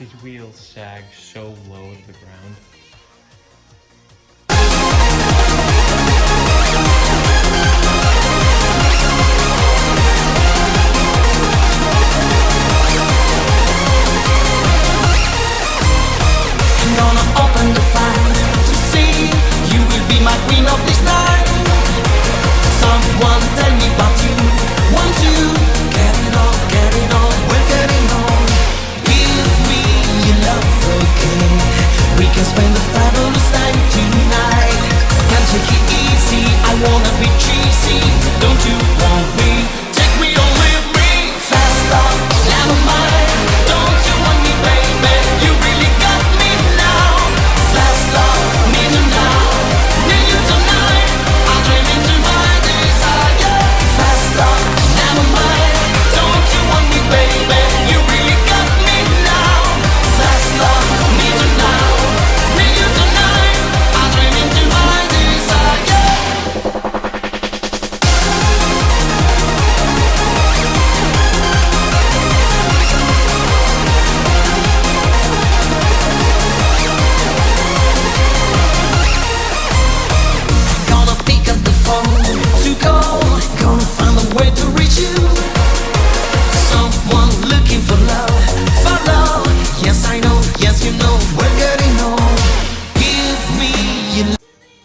These wheels sag so low to the ground. I'm gonna open the fire to see you will be my queen of this night. Someone tell me about you. Want to get it on, we're getting on. Give me your love, okay? We can spend the fabulous time tonight. Can't take it easy, I wanna be cheesy. Don't you want me? Take me or leave me. Fast love, never mind. Don't you want me, baby? You really got me now. Fast love, need you now. Need you tonight. I'm dreaming to my desire. Fast love, never mind. Don't you want me, baby? You really got me now. Fast love, need you now. Need you tonight. I'm dreaming to my desire. Gonna pick up the phone to call. Gonna find a way to reach you. Someone looking for love, for love. Yes, I know, yes, you know, we're getting on. Give me your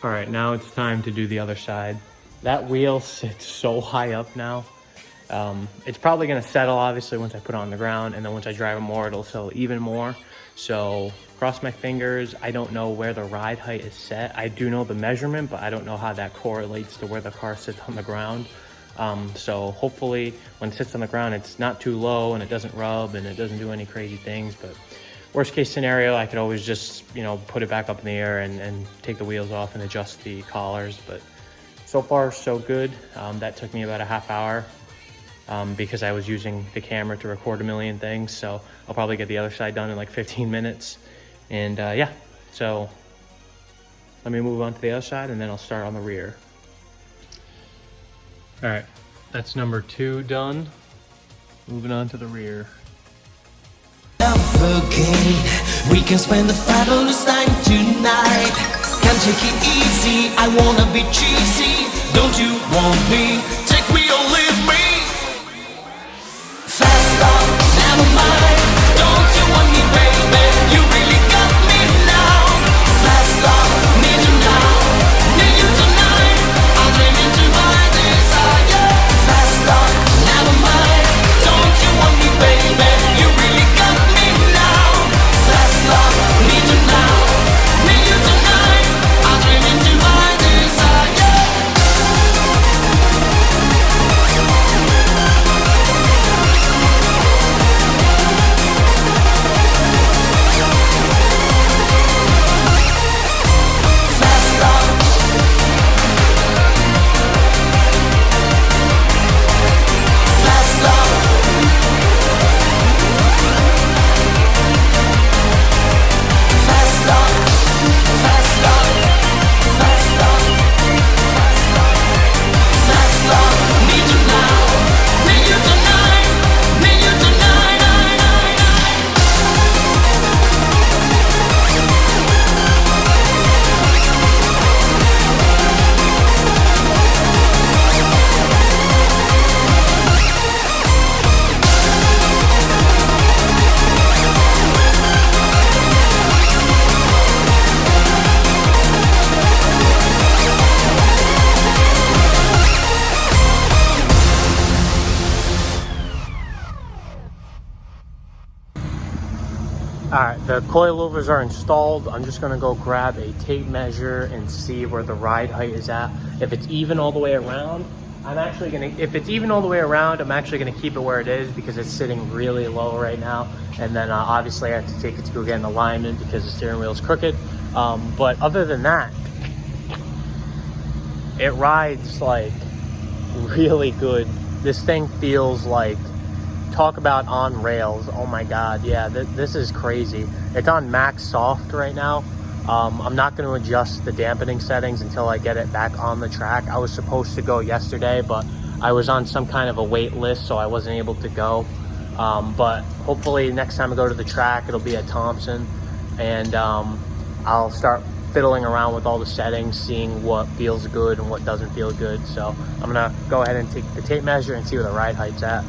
All right, now it's time to do the other side. That wheel sits so high up now. It's probably gonna settle obviously once I put it on the ground, and then once I drive it more, it'll settle even more. So cross my fingers. I don't know where the ride height is set. I do know the measurement, but I don't know how that correlates to where the car sits on the ground. So hopefully when it sits on the ground, it's not too low and it doesn't rub and it doesn't do any crazy things. But worst case scenario, I could always just, put it back up in the air and take the wheels off and adjust the collars. But so far so good. That took me about a half hour because I was using the camera to record a million things. So I'll probably get the other side done in like 15 minutes. And yeah, so let me move on to the other side and then I'll start on the rear. All right, that's number 2 done. Moving on to the rear. love, okay? We can spend the fabulous time tonight. Can't take it easy, I wanna be cheesy. Don't you want me? Take me or leave me. Fast love, never mind. Don't you want me, baby? You really got me now. Fast love, need you now. Need you tonight. I'm dreaming to my desire. Fast love, never mind. Don't you want me, baby? You really got me now. Fast love, need you now. Need you tonight. I'm dreaming to my desire. Fast love. Fast love. Fast love. Fast love. Fast love. Fast love. Need you now. Need you tonight. Need you tonight. All right, the coilovers are installed. I'm just gonna go grab a tape measure and see where the ride height is at. If it's even all the way around, if it's even all the way around, I'm actually gonna keep it where it is because it's sitting really low right now. And then obviously I have to take it to go get an alignment because the steering wheel is crooked. But other than that, it rides like really good. This thing feels like, talk about on rails. Oh my God, yeah, this is crazy. It's on max soft right now. I'm not going to adjust the dampening settings until I get it back on the track. I was supposed to go yesterday, but I was on some kind of a wait list, so I wasn't able to go. But hopefully next time I go to the track, it'll be at Thompson, and I'll start fiddling around with all the settings, seeing what feels good and what doesn't feel good. So I'm gonna go ahead and take the tape measure and see where the ride height's at.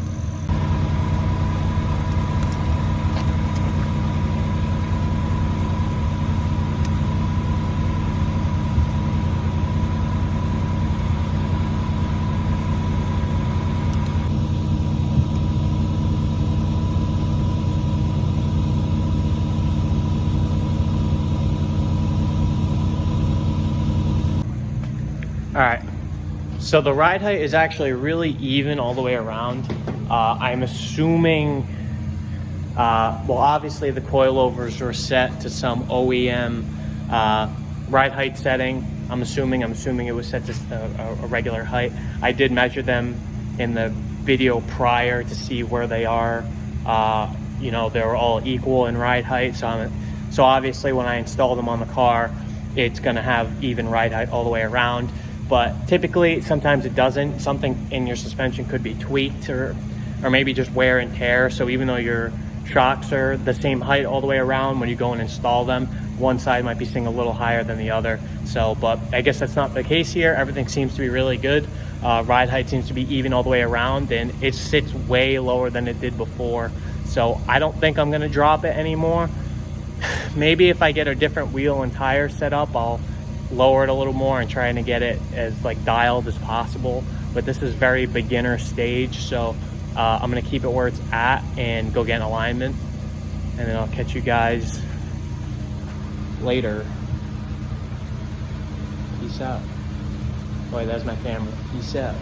All right, so the ride height is actually really even all the way around. I'm assuming, well, obviously the coilovers are set to some OEM ride height setting. I'm assuming it was set to a regular height. I did measure them in the video prior to see where they are. You know, they were all equal in ride height. So obviously when I install them on the car, it's gonna have even ride height all the way around. But typically, sometimes it doesn't. Something in your suspension could be tweaked, or maybe just wear and tear. So even though your shocks are the same height all the way around, when you go and install them, one side might be sitting a little higher than the other. So, but I guess that's not the case here. Everything seems to be really good. Ride height seems to be even all the way around, and it sits way lower than it did before. So I don't think I'm gonna drop it anymore. Maybe if I get a different wheel and tire set up, I'll lower it a little more and trying to get it as like dialed as possible. But this is very beginner stage, so I'm gonna keep it where it's at and go get an alignment, and then I'll catch you guys later. Peace out. Boy, that's my camera. Peace out.